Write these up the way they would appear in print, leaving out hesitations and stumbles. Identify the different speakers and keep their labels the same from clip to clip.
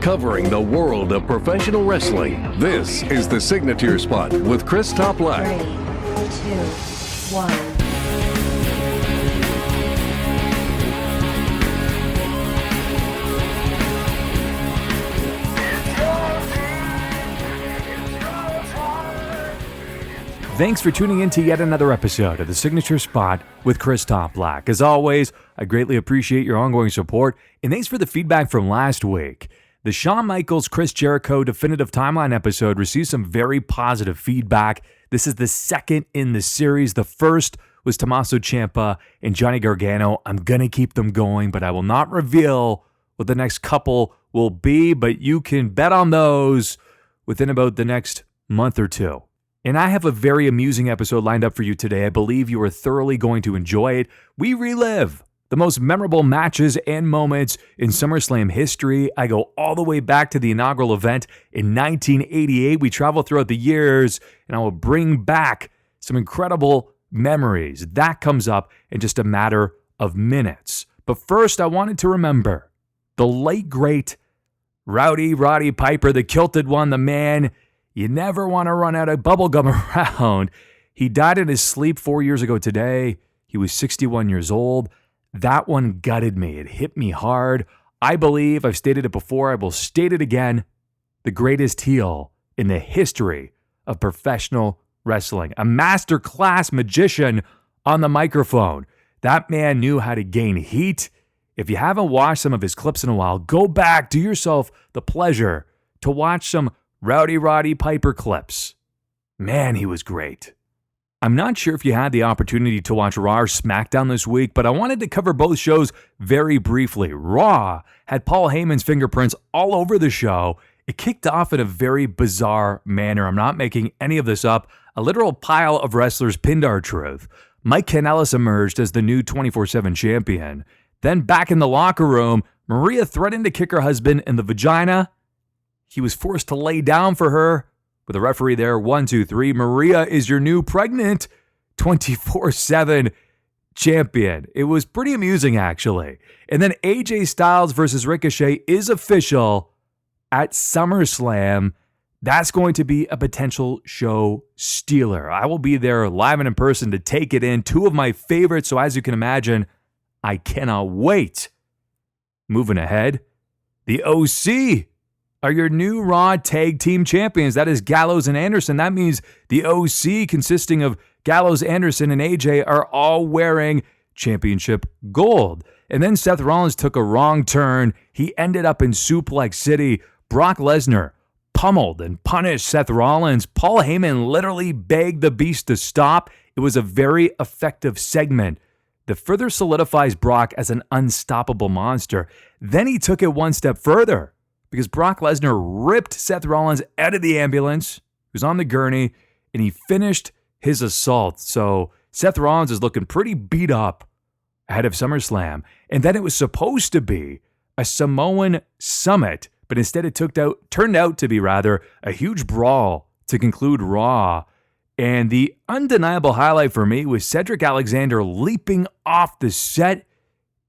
Speaker 1: covering the world of professional wrestling. This is the Signature Spot with Chris Toplack.
Speaker 2: 3, 2, 1.
Speaker 3: Thanks for tuning in to yet another episode of the Signature Spot with Chris Toplack. As always, I greatly appreciate your ongoing support, and thanks for the feedback from last week. The Shawn Michaels, Chris Jericho Definitive Timeline episode received some very positive feedback. This is the second in the series. The first was Tommaso Ciampa and Johnny Gargano. I'm going to keep them going, but I will not reveal what the next couple will be, but you can bet on those within about the next month or two. And I have a very amusing episode lined up for you today. I believe you are thoroughly going to enjoy it. We relive the most memorable matches and moments in SummerSlam history. I go all the way back to the inaugural event in 1988. We travel throughout the years, and I will bring back some incredible memories. That comes up in just a matter of minutes. But first, I wanted to remember the late, great Roddy Piper, the kilted one, the man you never want to run out of bubblegum around. He died in his sleep 4 years ago today. He was 61 years old. That one gutted me. It hit me hard. I believe, I've stated it before, I will state it again, the greatest heel in the history of professional wrestling. A masterclass magician on the microphone. That man knew how to gain heat. If you haven't watched some of his clips in a while, go back, do yourself the pleasure to watch some Roddy Piper clips. Man, he was great. I'm not sure if you had the opportunity to watch Raw or Smackdown this week, but I wanted to cover both shows very briefly. Raw had Paul Heyman's fingerprints all over the show. It kicked off in a very bizarre manner. I'm not making any of this up. A literal pile of wrestlers pinned R-Truth. Mike Kanellis emerged as the new 24/7 champion. Then back in the locker room, Maria threatened to kick her husband in the vagina. He was forced to lay down for her with a referee there. 1, 2, 3. Maria is your new pregnant 24/7 champion. It was pretty amusing, actually. And then AJ Styles versus Ricochet is official at SummerSlam. That's going to be a potential show stealer. I will be there live and in person to take it in. Two of my favorites. So as you can imagine, I cannot wait. Moving ahead, the OC are your new Raw Tag Team Champions. That is Gallows and Anderson. That means the OC, consisting of Gallows, Anderson, and AJ, are all wearing championship gold. And then Seth Rollins took a wrong turn. He ended up in Suplex City. Brock Lesnar pummeled and punished Seth Rollins. Paul Heyman literally begged the Beast to stop. It was a very effective segment that further solidifies Brock as an unstoppable monster. Then he took it one step further, because Brock Lesnar ripped Seth Rollins out of the ambulance. He was on the gurney, and he finished his assault. So Seth Rollins is looking pretty beat up ahead of SummerSlam. And then it was supposed to be a Samoan summit, but instead it turned out to be a huge brawl to conclude Raw. And the undeniable highlight for me was Cedric Alexander leaping off the set.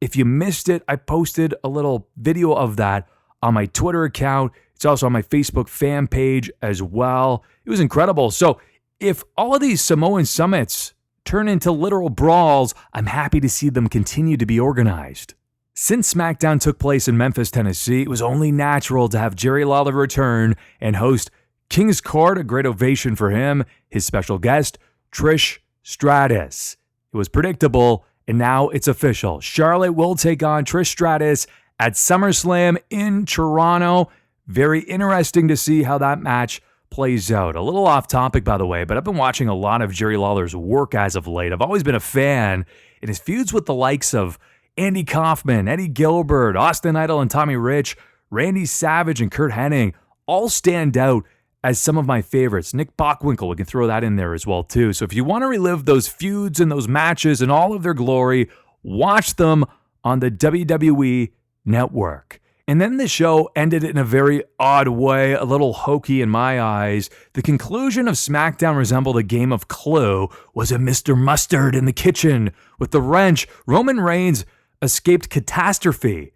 Speaker 3: If you missed it, I posted a little video of that on my Twitter account. It's also on my Facebook fan page as well. It was incredible. So if all of these Samoan summits turn into literal brawls, I'm happy to see them continue to be organized. Since SmackDown took place in Memphis, Tennessee, it was only natural to have Jerry Lawler return and host King's Court. A great ovation for him. His special guest, Trish Stratus. It was predictable, and now it's official. Charlotte will take on Trish Stratus at SummerSlam in Toronto. Very interesting to see how that match plays out. A little off topic, by the way, but I've been watching a lot of Jerry Lawler's work as of late. I've always been a fan, and his feuds with the likes of Andy Kaufman, Eddie Gilbert, Austin Idol and Tommy Rich, Randy Savage and Kurt Hennig all stand out as some of my favorites. Nick Bockwinkel, we can throw that in there as well too. So if you want to relive those feuds and those matches in all of their glory, watch them on the WWE Network. And then the show ended in a very odd way, a little hokey in my eyes. The conclusion of SmackDown resembled a game of Clue. Was it Mr. Mustard in the kitchen with the wrench? Roman Reigns escaped catastrophe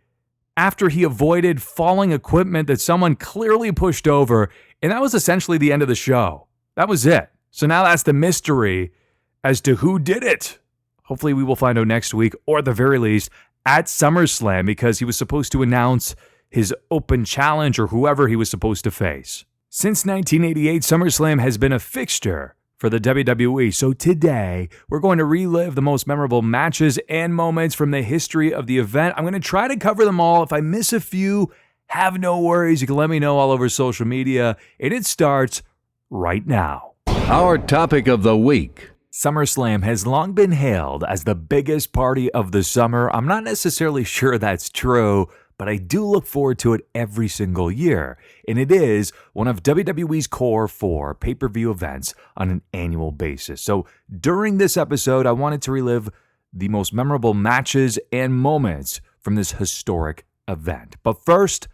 Speaker 3: after he avoided falling equipment that someone clearly pushed over, and that was essentially the end of the show. That was it. So now that's the mystery as to who did it. Hopefully we will find out next week, or at the very least at SummerSlam, because he was supposed to announce his open challenge or whoever he was supposed to face. Since 1988, SummerSlam has been a fixture for the WWE. So today, we're going to relive the most memorable matches and moments from the history of the event. I'm going to try to cover them all. If I miss a few, have no worries. You can let me know all over social media. And it starts right now.
Speaker 1: Our topic of the week.
Speaker 3: SummerSlam has long been hailed as the biggest party of the summer. I'm not necessarily sure that's true, but I do look forward to it every single year. And it is one of WWE's core 4 pay-per-view events on an annual basis. So during this episode, I wanted to relive the most memorable matches and moments from this historic event. But first,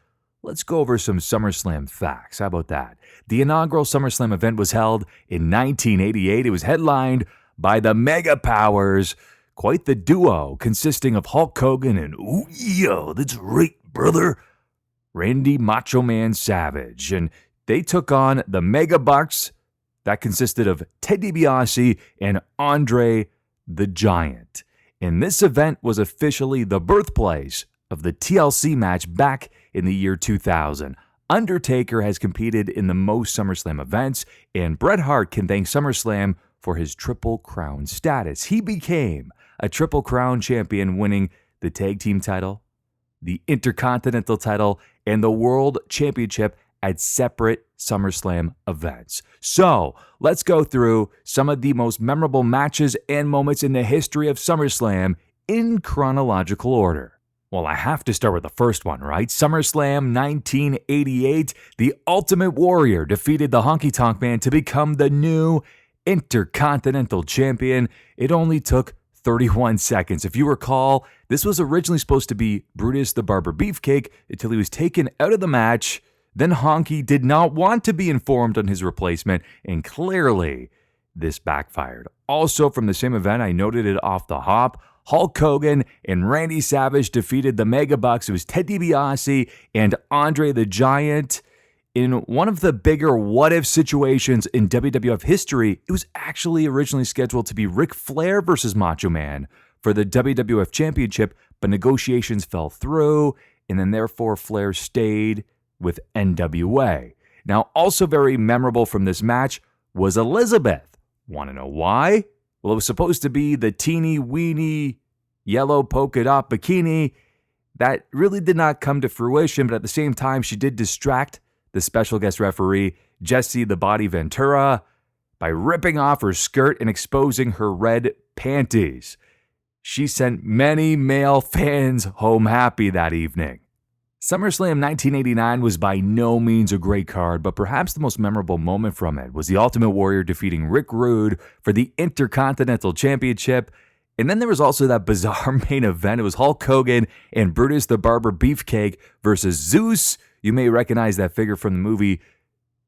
Speaker 3: let's go over some SummerSlam facts. How about that? The inaugural SummerSlam event was held in 1988. It was headlined by the Mega Powers, quite the duo consisting of Hulk Hogan and, ooh, yeah, that's right, brother, Randy Macho Man Savage. And they took on the Mega Bucks that consisted of Ted DiBiase and Andre the Giant. And this event was officially the birthplace of the TLC match back in the year 2000. Undertaker has competed in the most SummerSlam events, and Bret Hart can thank SummerSlam for his Triple Crown status. He became a Triple Crown champion, winning the Tag Team title, the Intercontinental title, and the World Championship at separate SummerSlam events. So, let's go through some of the most memorable matches and moments in the history of SummerSlam in chronological order. Well, I have to start with the first one, right? SummerSlam 1988, the Ultimate Warrior defeated the Honky Tonk Man to become the new Intercontinental Champion. It only took 31 seconds. If you recall, this was originally supposed to be Brutus the Barber Beefcake until he was taken out of the match. Then Honky did not want to be informed on his replacement, and clearly this backfired. Also from the same event, I noted it off the hop, Hulk Hogan and Randy Savage defeated the Mega Bucks. It was Ted DiBiase and Andre the Giant. In one of the bigger what-if situations in WWF history, it was actually originally scheduled to be Ric Flair versus Macho Man for the WWF Championship, but negotiations fell through, and then therefore Flair stayed with NWA. Now, also very memorable from this match was Elizabeth. Want to know why? Well, it was supposed to be the teeny weeny yellow polka dot bikini that really did not come to fruition, but at the same time, she did distract the special guest referee, Jesse the Body Ventura, by ripping off her skirt and exposing her red panties. She sent many male fans home happy that evening. SummerSlam 1989 was by no means a great card, but perhaps the most memorable moment from it was the Ultimate Warrior defeating Rick Rude for the Intercontinental Championship. And then there was also that bizarre main event. It was Hulk Hogan and Brutus the Barber Beefcake versus Zeus. You may recognize that figure from the movie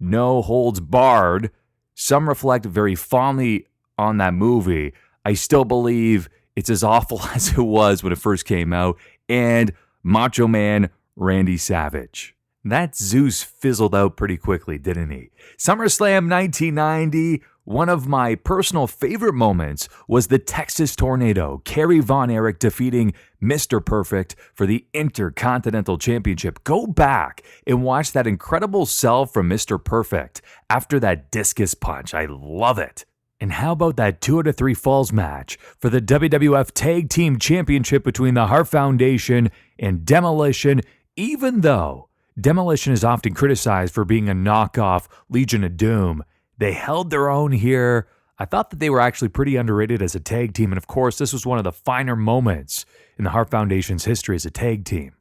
Speaker 3: No Holds Barred. Some reflect very fondly on that movie. I still believe it's as awful as it was when it first came out. And Macho Man Randy Savage. That Zeus fizzled out pretty quickly, didn't he? SummerSlam 1990, one of my personal favorite moments was the Texas Tornado, Kerry Von Erich defeating Mr. Perfect for the Intercontinental Championship. Go back and watch that incredible sell from Mr. Perfect after that discus punch. I love it. And how about that 2 out of 3 falls match for the WWF Tag Team Championship between the Hart Foundation and Demolition? Even though Demolition is often criticized for being a knockoff Legion of Doom, they held their own here. I thought that they were actually pretty underrated as a tag team, and of course, this was one of the finer moments in the Hart Foundation's history as a tag team.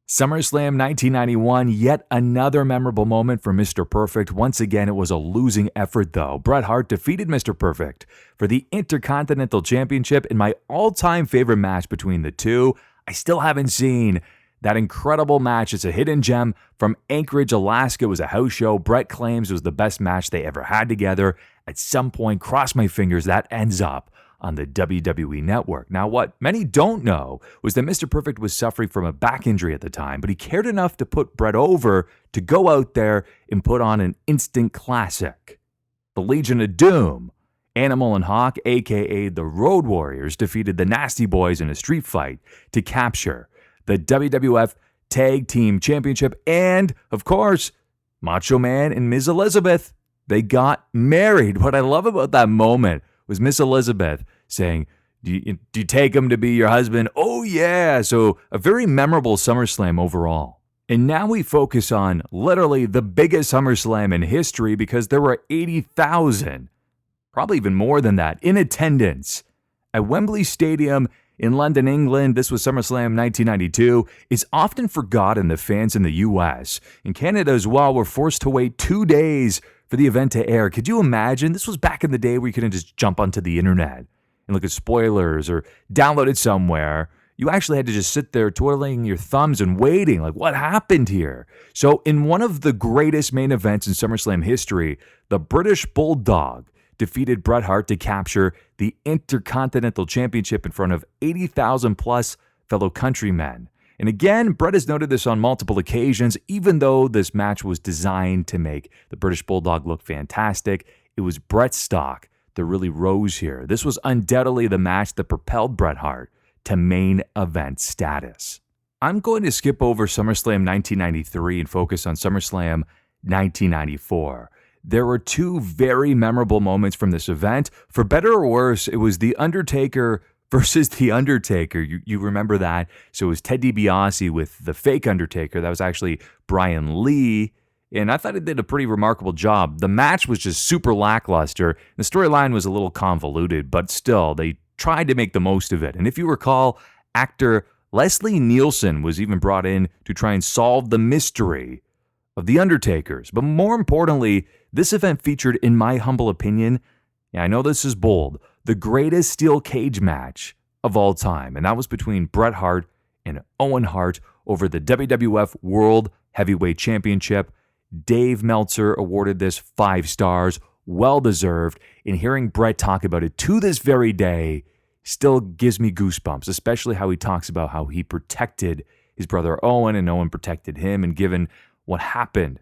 Speaker 3: SummerSlam 1991, yet another memorable moment for Mr. Perfect. Once again, it was a losing effort, though. Bret Hart defeated Mr. Perfect for the Intercontinental Championship in my all-time favorite match between the two. I still haven't seen that incredible match. It's a hidden gem from Anchorage, Alaska. It was a house show. Bret claims it was the best match they ever had together. At some point, cross my fingers, that ends up on the WWE Network. Now, what many don't know was that Mr. Perfect was suffering from a back injury at the time, but he cared enough to put Bret over to go out there and put on an instant classic. The Legion of Doom, Animal and Hawk, aka the Road Warriors, defeated the Nasty Boys in a street fight to capture the WWF Tag Team Championship, and, of course, Macho Man and Ms. Elizabeth. They got married. What I love about that moment was Miss Elizabeth saying, do you take him to be your husband? Oh, yeah. So a very memorable SummerSlam overall. And now we focus on literally the biggest SummerSlam in history because there were 80,000, probably even more than that, in attendance at Wembley Stadium in London, England. This was SummerSlam 1992. It's often forgotten the fans in the U.S. and Canada as well were forced to wait 2 days for the event to air. Could you imagine? This was back in the day where you couldn't just jump onto the internet and look at spoilers or download it somewhere. You actually had to just sit there twiddling your thumbs and waiting, like, what happened here? So in one of the greatest main events in SummerSlam history, the British Bulldog defeated Bret Hart to capture the Intercontinental Championship in front of 80,000 plus fellow countrymen. And again, Bret has noted this on multiple occasions, even though this match was designed to make the British Bulldog look fantastic, it was Bret's stock that really rose here. This was undoubtedly the match that propelled Bret Hart to main event status. I'm going to skip over SummerSlam 1993 and focus on SummerSlam 1994. There were two very memorable moments from this event. For better or worse, it was The Undertaker versus The Undertaker. You remember that? So it was Ted DiBiase with the fake Undertaker. That was actually Brian Lee. And I thought he did a pretty remarkable job. The match was just super lackluster. The storyline was a little convoluted, but still, they tried to make the most of it. And if you recall, actor Leslie Nielsen was even brought in to try and solve the mystery of The Undertakers. But more importantly, this event featured, in my humble opinion, I know this is bold, the greatest steel cage match of all time. And that was between Bret Hart and Owen Hart over the WWF World Heavyweight Championship. Dave Meltzer awarded this 5 stars, well-deserved. And hearing Bret talk about it to this very day still gives me goosebumps, especially how he talks about how he protected his brother Owen and Owen protected him. And given what happened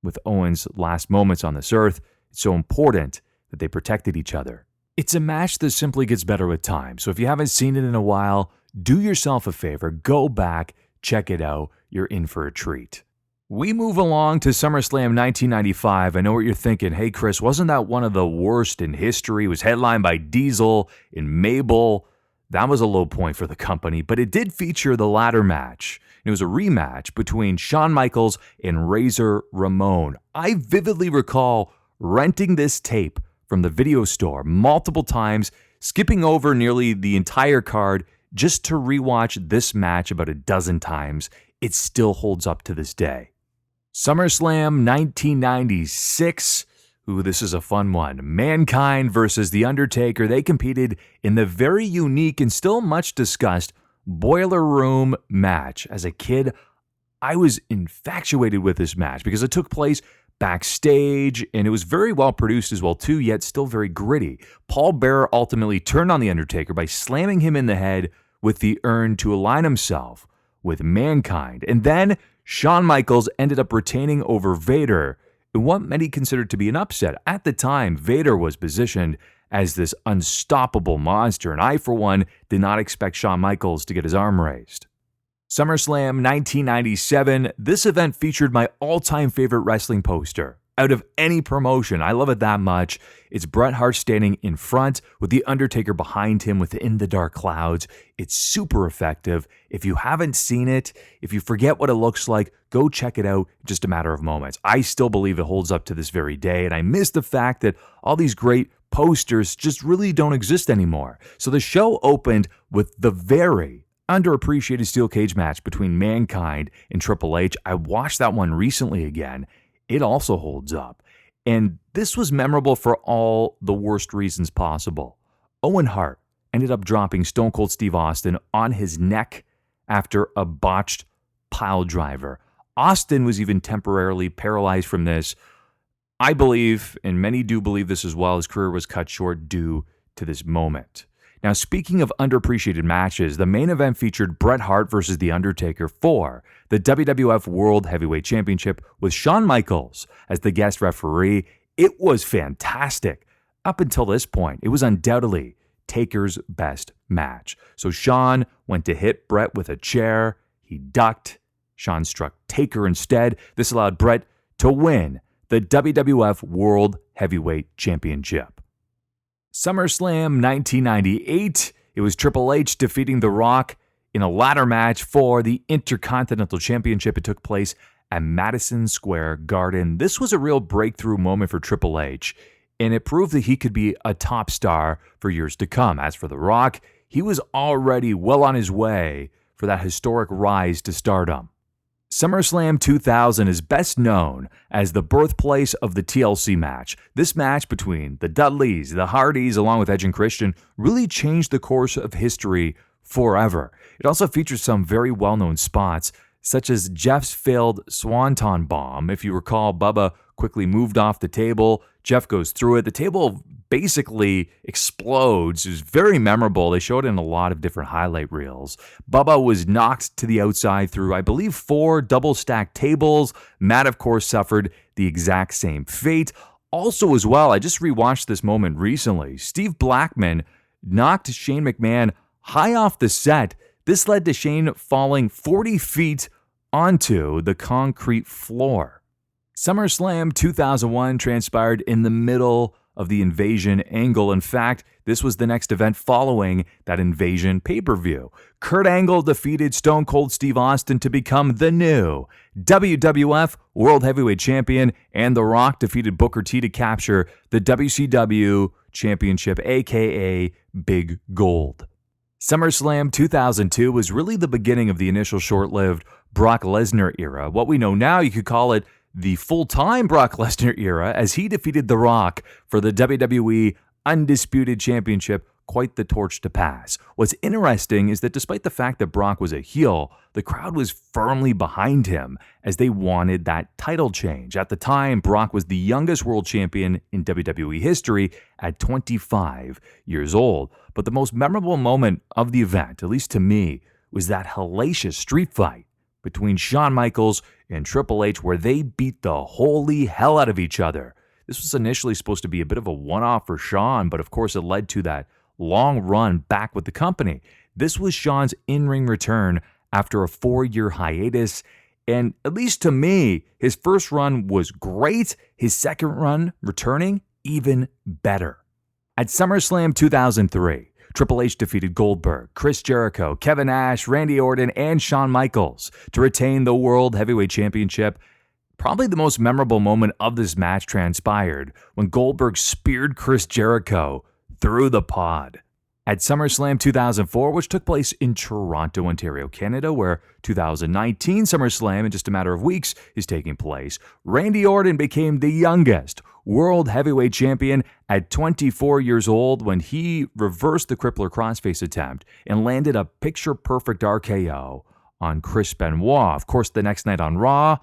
Speaker 3: with Owen's last moments on this earth, it's so important that they protected each other. It's a match that simply gets better with time. So if you haven't seen it in a while, do yourself a favor, go back, check it out. You're in for a treat. We move along to SummerSlam 1995. I know what you're thinking. Hey, Chris, wasn't that one of the worst in history? It was headlined by Diesel and Mabel. That was a low point for the company, but it did feature the ladder match. It was a rematch between Shawn Michaels and Razor Ramon. I vividly recall renting this tape from the video store multiple times, skipping over nearly the entire card just to rewatch this match about a dozen times. It still holds up to this day. SummerSlam 1996. Ooh, this is a fun one. Mankind versus The Undertaker. They competed in the very unique and still much discussed Boiler Room match. As a kid, I was infatuated with this match because it took place backstage and it was very well produced as well too, yet still very gritty. Paul Bearer ultimately turned on The Undertaker by slamming him in the head with the urn to align himself with Mankind. And then Shawn Michaels ended up retaining over Vader in what many considered to be an upset. At the time, Vader was positioned as this unstoppable monster, and I, for one, did not expect Shawn Michaels to get his arm raised. SummerSlam 1997, this event featured my all-time favorite wrestling poster. Out of any promotion, I love it that much. It's Bret Hart standing in front with The Undertaker behind him within the dark clouds. It's super effective. If you haven't seen it, if you forget what it looks like, go check it out in just a matter of moments. I still believe it holds up to this very day, and I miss the fact that all these great posters just really don't exist anymore. So the show opened with the very underappreciated steel cage match between Mankind and Triple H. I watched that one recently again. It also holds up. And this was memorable for all the worst reasons possible. Owen Hart ended up dropping Stone Cold Steve Austin on his neck after a botched pile driver. Austin was even temporarily paralyzed from this. I believe, and many do believe this as well, his career was cut short due to this moment. Now, speaking of underappreciated matches, the main event featured Bret Hart versus The Undertaker for the WWF World Heavyweight Championship with Shawn Michaels as the guest referee. It was fantastic. Up until this point, it was undoubtedly Taker's best match. So Shawn went to hit Bret with a chair. He ducked. Shawn struck Taker instead. This allowed Bret to win the WWF World Heavyweight Championship. SummerSlam 1998, it was Triple H defeating The Rock in a ladder match for the Intercontinental Championship. It took place at Madison Square Garden. This was a real breakthrough moment for Triple H, and it proved that he could be a top star for years to come. As for The Rock, he was already well on his way for that historic rise to stardom. SummerSlam 2000 is best known as the birthplace of the TLC match. This match between the Dudleys, the Hardys, along with Edge and Christian, really changed the course of history forever. It also features some very well-known spots, such as Jeff's failed Swanton Bomb. If you recall, Bubba quickly moved off the table. Jeff goes through it. The table basically explodes. It was very memorable. They showed it in a lot of different highlight reels. Bubba was knocked to the outside through, I believe, 4 double-stacked tables. Matt, of course, suffered the exact same fate. Also, as well, I just rewatched this moment recently. Steve Blackman knocked Shane McMahon high off the set. This led to Shane falling 40 feet onto the concrete floor. SummerSlam 2001 transpired in the middle of the Invasion angle. In fact, this was the next event following that Invasion pay-per-view. Kurt Angle defeated Stone Cold Steve Austin to become the new WWF World Heavyweight Champion, and The Rock defeated Booker T to capture the WCW Championship, aka Big Gold. SummerSlam 2002 was really the beginning of the initial short-lived Brock Lesnar era. What we know now, you could call it the full-time Brock Lesnar era, as he defeated The Rock for the WWE Undisputed Championship. Quite the torch to pass. What's interesting is that despite the fact that Brock was a heel, the crowd was firmly behind him as they wanted that title change. At the time, Brock was the youngest world champion in WWE history at 25 years old. But the most memorable moment of the event, at least to me, was that hellacious street fight between Shawn Michaels and Triple H, where they beat the holy hell out of each other. This was initially supposed to be a bit of a one-off for Shawn, but of course it led to that long run back with the company. This was Shawn's in-ring return after a 4-year hiatus, and at least to me, his first run was great. His second run, returning, even better. At SummerSlam 2003, Triple H defeated Goldberg, Chris Jericho, Kevin Nash, Randy Orton, and Shawn Michaels to retain the World Heavyweight Championship. Probably the most memorable moment of this match transpired when Goldberg speared Chris Jericho through the pod. At SummerSlam 2004, which took place in Toronto, Ontario, Canada, where 2019 SummerSlam, in just a matter of weeks, is taking place, Randy Orton became the youngest World Heavyweight Champion at 24 years old when he reversed the Crippler Crossface attempt and landed a picture-perfect RKO on Chris Benoit. Of course, the next night on Raw,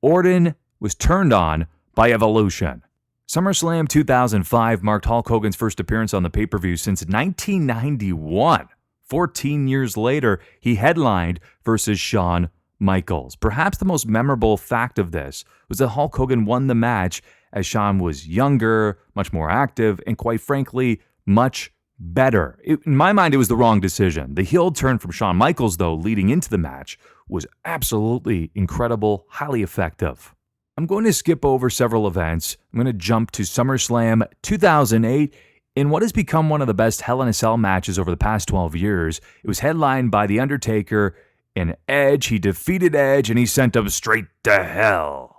Speaker 3: Orton was turned on by Evolution. SummerSlam 2005 marked Hulk Hogan's first appearance on the pay-per-view since 1991. 14 years later, he headlined versus Shawn Michaels. Perhaps the most memorable fact of this was that Hulk Hogan won the match as Shawn was younger, much more active, and quite frankly, much better. In my mind, it was the wrong decision. The heel turn from Shawn Michaels, though, leading into the match, was absolutely incredible, highly effective. I'm going to skip over several events. I'm going to jump to SummerSlam 2008 in what has become one of the best Hell in a Cell matches over the past 12 years. It was headlined by The Undertaker and Edge. He defeated Edge and he sent him straight to hell.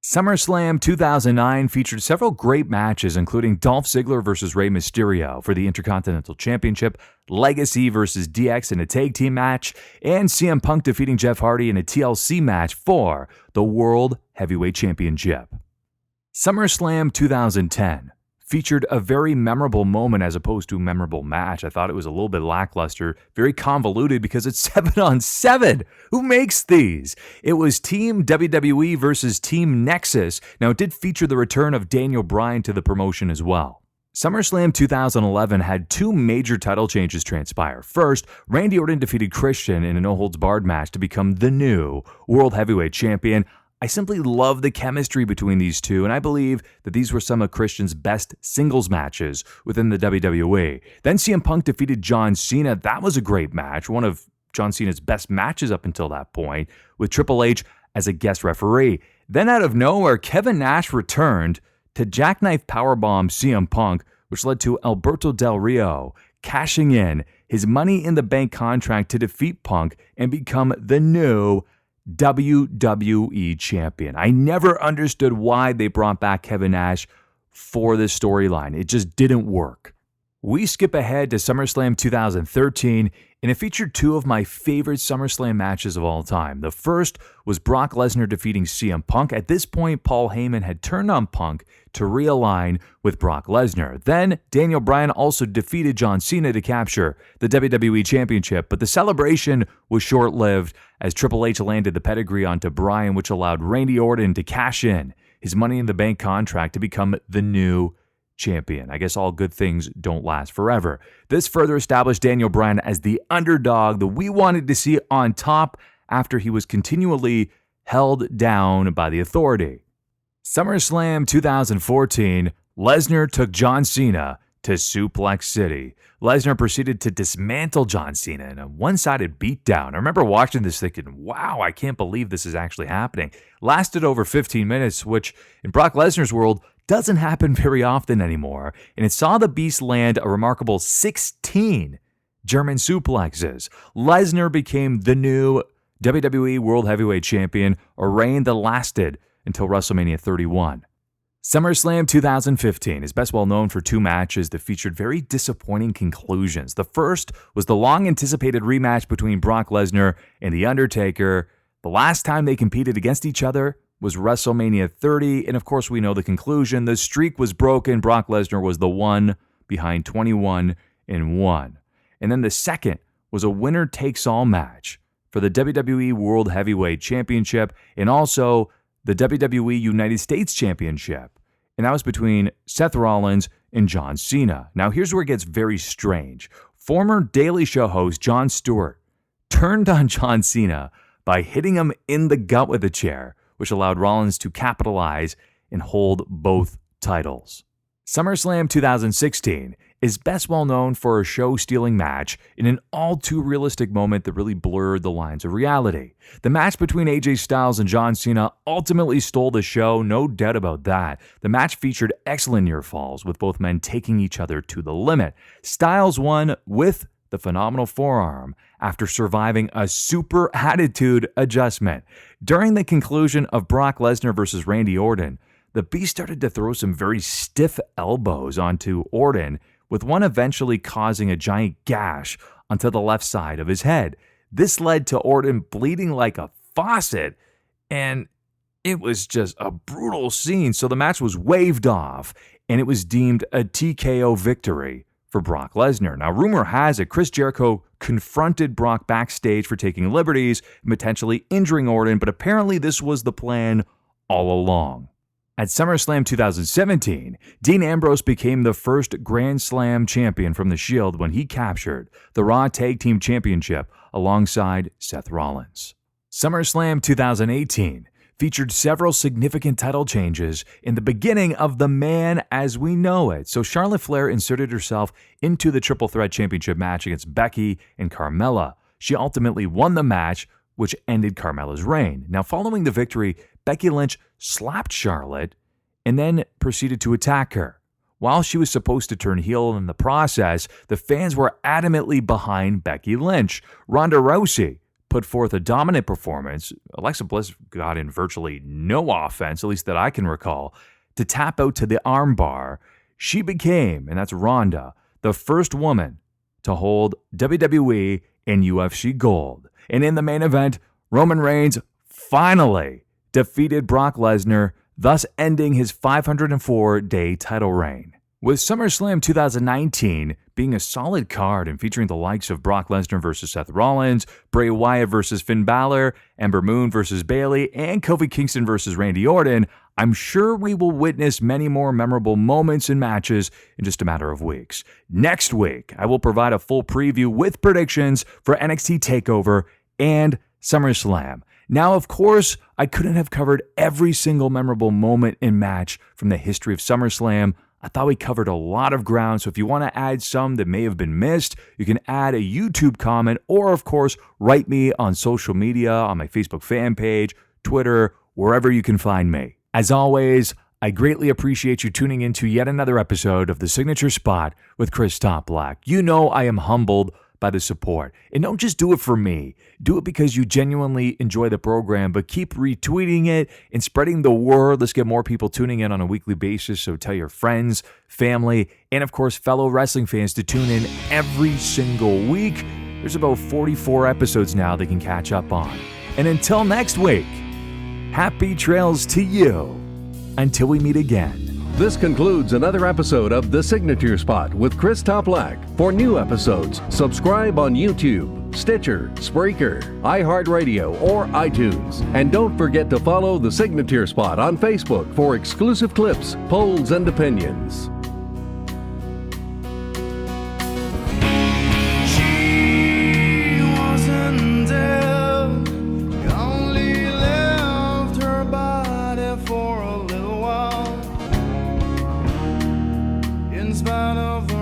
Speaker 3: SummerSlam 2009 featured several great matches, including Dolph Ziggler versus Rey Mysterio for the Intercontinental Championship, Legacy versus DX in a tag team match, and CM Punk defeating Jeff Hardy in a TLC match for the World Heavyweight Championship. SummerSlam 2010 featured a very memorable moment as opposed to a memorable match. I thought it was a little bit lackluster, very convoluted because it's 7-on-7. Who makes these? It was Team WWE versus Team Nexus. Now, it did feature the return of Daniel Bryan to the promotion as well. SummerSlam 2011 had two major title changes transpire. First, Randy Orton defeated Christian in a no-holds-barred match to become the new World Heavyweight Champion. I simply love the chemistry between these two, and I believe that these were some of Christian's best singles matches within the WWE. Then CM Punk defeated John Cena. That was a great match, one of John Cena's best matches up until that point, with Triple H as a guest referee. Then out of nowhere, Kevin Nash returned to jackknife powerbomb CM Punk, which led to Alberto Del Rio cashing in his Money in the Bank contract to defeat Punk and become the new WWE champion. I never understood why they brought back Kevin Nash for this storyline. It just didn't work. We skip ahead to SummerSlam 2013, and it featured two of my favorite SummerSlam matches of all time. The first was Brock Lesnar defeating CM Punk. At this point, Paul Heyman had turned on Punk to realign with Brock Lesnar. Then, Daniel Bryan also defeated John Cena to capture the WWE Championship, but the celebration was short-lived as Triple H landed the pedigree onto Bryan, which allowed Randy Orton to cash in his Money in the Bank contract to become the new champion. I guess all good things don't last forever. This further established Daniel Bryan as the underdog that we wanted to see on top after he was continually held down by the Authority. SummerSlam 2014, Lesnar took John Cena to Suplex City. Lesnar proceeded to dismantle John Cena in a one-sided beatdown. I remember watching this thinking, wow, I can't believe this is actually happening. Lasted over 15 minutes, which in Brock Lesnar's world doesn't happen very often anymore, and it saw the Beast land a remarkable 16 German suplexes. Lesnar became the new WWE World Heavyweight Champion, a reign that lasted until WrestleMania 31. SummerSlam 2015 is best well known for two matches that featured very disappointing conclusions. The first was the long-anticipated rematch between Brock Lesnar and The Undertaker. The last time they competed against each other was WrestleMania 30, and of course we know the conclusion. The streak was broken. Brock Lesnar was the one behind 21-1. And then the second was a winner-takes-all match for the WWE World Heavyweight Championship and also the WWE United States Championship. And that was between Seth Rollins and John Cena. Now here's where it gets very strange. Former Daily Show host Jon Stewart turned on John Cena by hitting him in the gut with a chair, which allowed Rollins to capitalize and hold both titles. SummerSlam 2016 is best well known for a show-stealing match in an all-too-realistic moment that really blurred the lines of reality. The match between AJ Styles and John Cena ultimately stole the show, no doubt about that. The match featured excellent near falls, with both men taking each other to the limit. Styles won with the phenomenal forearm after surviving a super attitude adjustment. During the conclusion of Brock Lesnar versus Randy Orton, the Beast started to throw some very stiff elbows onto Orton, with one eventually causing a giant gash onto the left side of his head. This led to Orton bleeding like a faucet, and it was just a brutal scene. So the match was waved off, and it was deemed a TKO victory for Brock Lesnar. Now, rumor has it Chris Jericho confronted Brock backstage for taking liberties and potentially injuring Orton, but apparently this was the plan all along. At SummerSlam 2017, Dean Ambrose became the first Grand Slam champion from the Shield when he captured the Raw Tag Team Championship alongside Seth Rollins. SummerSlam 2018 featured several significant title changes in the beginning of the Man as we know it. So Charlotte Flair inserted herself into the Triple Threat Championship match against Becky and Carmella. She ultimately won the match, which ended Carmella's reign. Now, following the victory, Becky Lynch slapped Charlotte and then proceeded to attack her. While she was supposed to turn heel in the process, the fans were adamantly behind Becky Lynch. Ronda Rousey put forth a dominant performance. Alexa Bliss got in virtually no offense, at least that I can recall, to tap out to the armbar. She became, and that's Ronda, the first woman to hold WWE and UFC gold. And in the main event, Roman Reigns finally defeated Brock Lesnar, thus ending his 504-day title reign. With SummerSlam 2019 being a solid card and featuring the likes of Brock Lesnar versus Seth Rollins, Bray Wyatt versus Finn Balor, Ember Moon versus Bayley, and Kofi Kingston versus Randy Orton, I'm sure we will witness many more memorable moments and matches in just a matter of weeks. Next week, I will provide a full preview with predictions for NXT TakeOver and SummerSlam. Now, of course, I couldn't have covered every single memorable moment and match from the history of SummerSlam. I thought we covered a lot of ground, so if you want to add some that may have been missed, you can add a YouTube comment or, of course, write me on social media, on my Facebook fan page, Twitter, wherever you can find me. As always, I greatly appreciate you tuning in to yet another episode of The Signature Spot with Chris Black. You know I am humbled by the support. And don't just do it for me. Do it because you genuinely enjoy the program, but keep retweeting it and spreading the word. Let's get more people tuning in on a weekly basis. So tell your friends, family, and of course, fellow wrestling fans to tune in every single week. There's about 44 episodes now they can catch up on. And until next week, happy trails to you until we meet again.
Speaker 1: This concludes another episode of The Signature Spot with Chris Black. For new episodes, subscribe on YouTube, Stitcher, Spreaker, iHeartRadio, or iTunes. And don't forget to follow The Signature Spot on Facebook for exclusive clips, polls, and opinions.
Speaker 4: She wasn't dead, only left her body for a little while. In spite of the